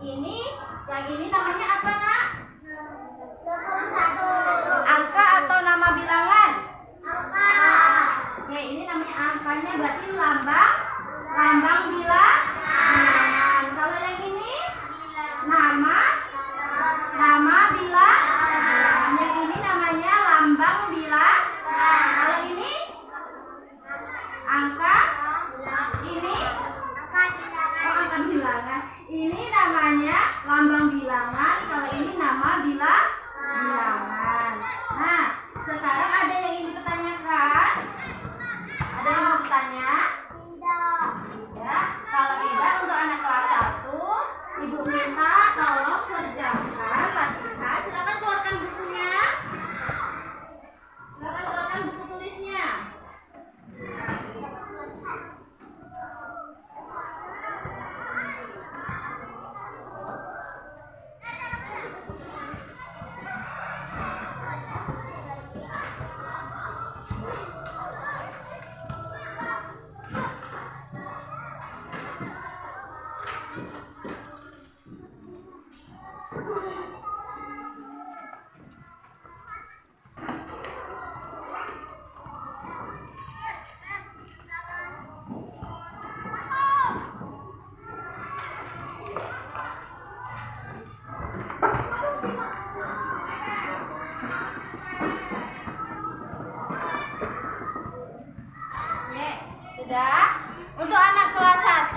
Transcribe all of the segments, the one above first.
Yang ini namanya apa, Nak? Angka atau nama bilangan? Angka. Ya, ini namanya angkanya, berarti lambang bilangan. Kalau yang ini nama bilangan. Yang ini namanya lambang bilangan. Kalau ini angka, ini angka bilangan. Ini namanya lambang bilangan. Kalau ini nama bilangan. Nah, sekarang ada yang ingin dipertanyakan? Ada yang mau bertanya? Tidak. Kalau tidak, untuk anak kelas 1, Ibu minta tolong kerjakan latihan. Silakan keluarkan bukunya. Silakan keluarkan buku tulisnya. Sudah? Untuk anak kelas 1,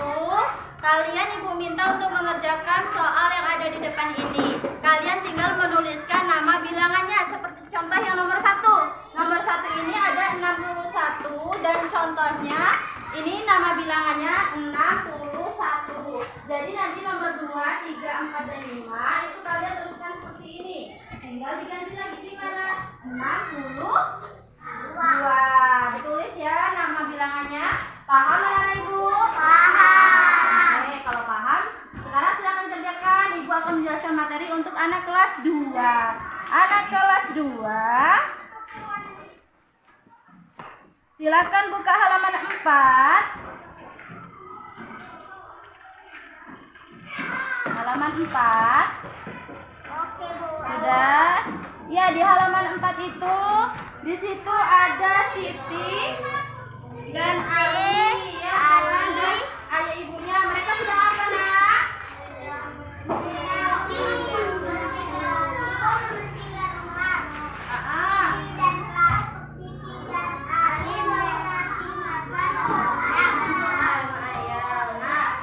kalian Ibu minta untuk mengerjakan soal yang ada di depan ini. Kalian tinggal menuliskan nama bilangannya. Seperti contoh yang nomor 1. Nomor 1 ini ada 61 dan contohnya ini nama bilangannya 61. Jadi nanti nomor 2, 3, 4, dan 5 itu kalian teruskan seperti ini. Tinggal diganti lagi di mana? 62. Ditulis ya nama bilangannya. Paham anak-anak Ibu? Paham. Oke, kalau paham, sekarang silakan kerjakan. Ibu akan menjelaskan materi untuk anak kelas 2. Anak kelas 2, silakan buka halaman 4. Halaman 4. Oke, Bu. Sudah? Ya, di halaman 4 itu di situ ada Siti dan Ali, ya kan? Dan ayah ibunya. Mereka sudah apa, Nak?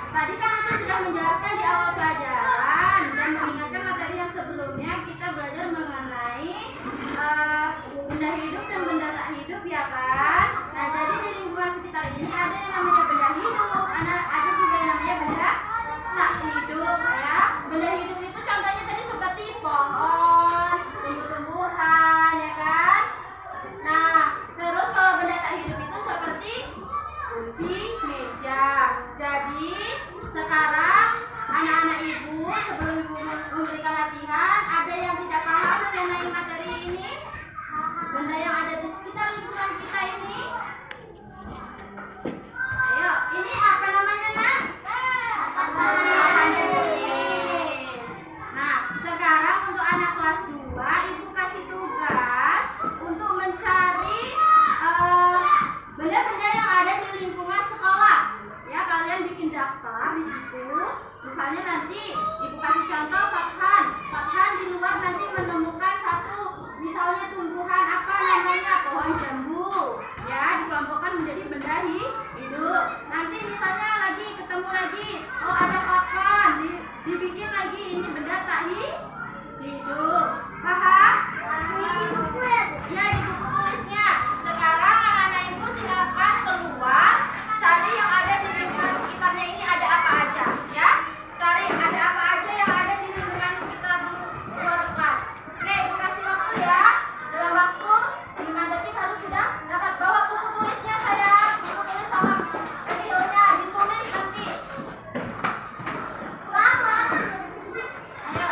Tadi kan aku sudah menjelaskan di awal pelajaran dan mengingatkan materi yang sebelumnya kita belajar mengenai benda hidup dan benda tak hidup, ya kan? Nah, jadi di lingkungan sekitar ini ada yang namanya benda hidup, ada juga yang namanya benda tak hidup, ya. Benda hidup itu contohnya tadi seperti pohon, tumbuh-tumbuhan, ya kan? Nah, terus kalau benda tak hidup itu seperti kursi, meja. Jadi sekarang anak-anak Ibu, sebelum Ibu memberikan latihan, ada yang tidak paham mengenai materi ini? Benda yang ada di sekitar lingkungan kita ini? Ayo, ini apa namanya, Nak? Papan tulis. Nah, sekarang untuk anak kelas 2, Ibu kasih tugas untuk mencari benda-benda yang ada di lingkungan sekolah. Ya, kalian bikin daftar di situ. Misalnya nanti Ibu kasih contoh Fathan di luar nanti menemukan satu, misalnya tumbuhan apa namanya, pohon jambu, ya, dikelompokkan menjadi benda hidup. Nanti misalnya lagi ketemu lagi, oh ada papan, dibikin lagi ini benda tak hidup. Paham? Di buku ya, Bu? Ya, di buku tulisnya. Sekarang anak-anak Ibu silakan keluar, cari yang ada di lingkungan sekitarnya ini ada apa aja, ya. Cari ada apa aja yang ada di lingkungan sekitar luar kelas. Oke, Ibu kasih waktu ya. Dalam waktu 5 detik harus sudah dapat. Bawa buku tulisnya, sayang. Buku tulis sama pensilnya ditulis nanti. Ayo.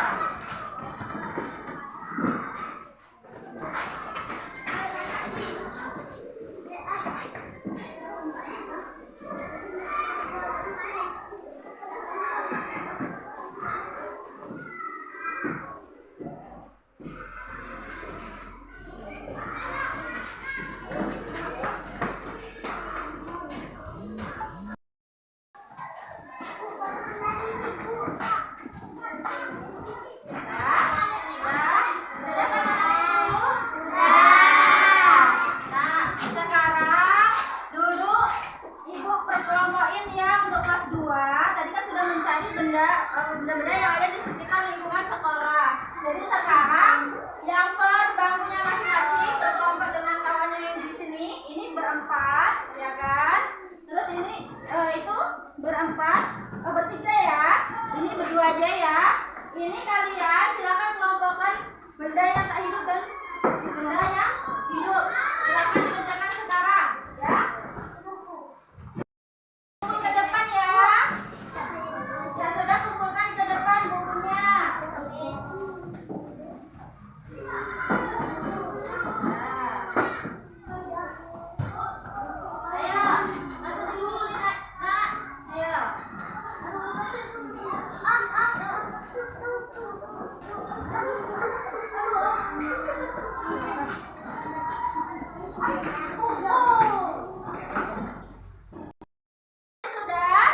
aja ya. Ini kalian silakan kelompokkan benda yang tak hidup dan benda yang hidup. Silakan dikerjakan sekarang, ya. Kumpul ke depan ya. Ya sudah, kumpulkan ke depan bukunya. Ayo, masukin dulu nih, Nak. Ayo. Sudah?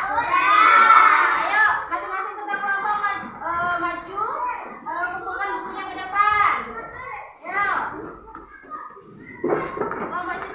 Ayo, masing-masing ketua kelompok maju, kumpulkan bukunya ke depan. Ayo. Kelompok